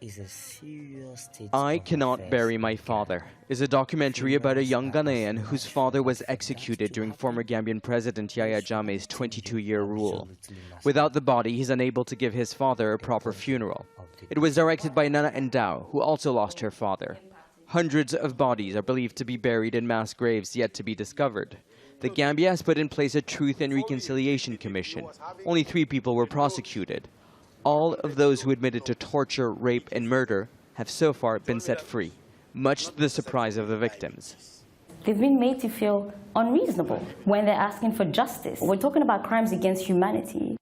is a serious state I of Cannot affairs Bury in My Father is a documentary about a young Ghanaian whose father was executed during former Gambian President Yayha Jammeh's 22-year rule. Without the body, he's unable to give his father a proper funeral. It was directed by Nana Endao, who also lost her father. Hundreds of bodies are believed to be buried in mass graves yet to be discovered. The Gambia has put in place a Truth and Reconciliation Commission. Only 3 people were prosecuted. All of those who admitted to torture, rape and murder have so far been set free, much to the surprise of the victims. They've been made to feel unreasonable when they're asking for justice. We're talking about crimes against humanity.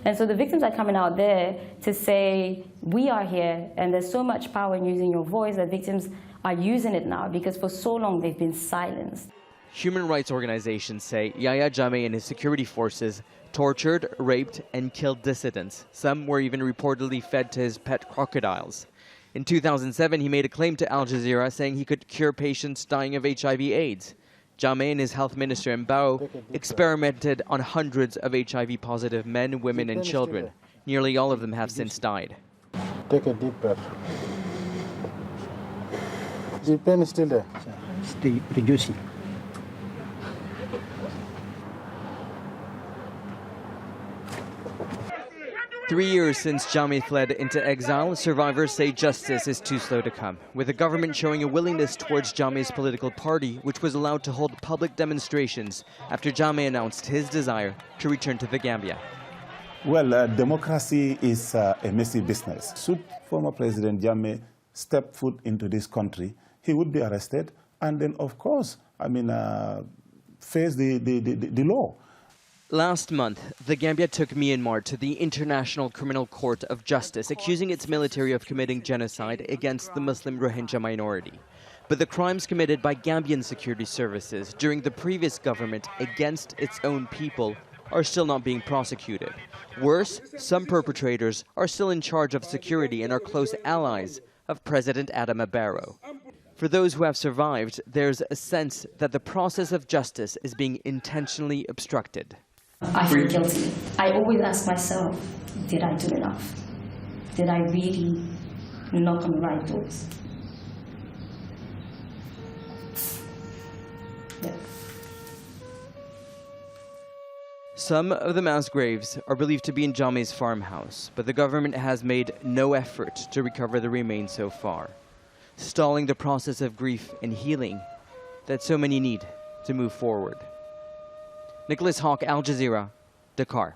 And so the victims are coming out there to say, we are here, and there's so much power in using your voice that victims are using it now because for so long they've been silenced. Human rights organizations say Yayha Jammeh and his security forces tortured, raped and killed dissidents. Some were even reportedly fed to his pet crocodiles. In 2007, he made a claim to Al Jazeera saying he could cure patients dying of HIV/AIDS. Jammeh and his health minister Mbao experimented on hundreds of HIV-positive men, women and children. Nearly all of them have since died. Take a deep breath. The pain is still there. It's reducing. Three years since Jammeh fled into exile, survivors say justice is too slow to come, with the government showing a willingness towards Jammeh's political party, which was allowed to hold public demonstrations after Jammeh announced his desire to return to the Gambia. Well, democracy is a messy business. Should former President Jammeh step foot into this country, he would be arrested and then, of course, face the law. Last month, the Gambia took Myanmar to the International Criminal Court of Justice, accusing its military of committing genocide against the Muslim Rohingya minority. But the crimes committed by Gambian security services during the previous government against its own people are still not being prosecuted. Worse, some perpetrators are still in charge of security and are close allies of President Adama Barrow. For those who have survived, there's a sense that the process of justice is being intentionally obstructed. I feel guilty. I always ask myself, did I do enough? Did I really knock on the right doors? Yeah. Some of the mass graves are believed to be in Jammeh's farmhouse, but the government has made no effort to recover the remains so far, stalling the process of grief and healing that so many need to move forward. Nicolas, Haque, Al Jazeera, Dakar.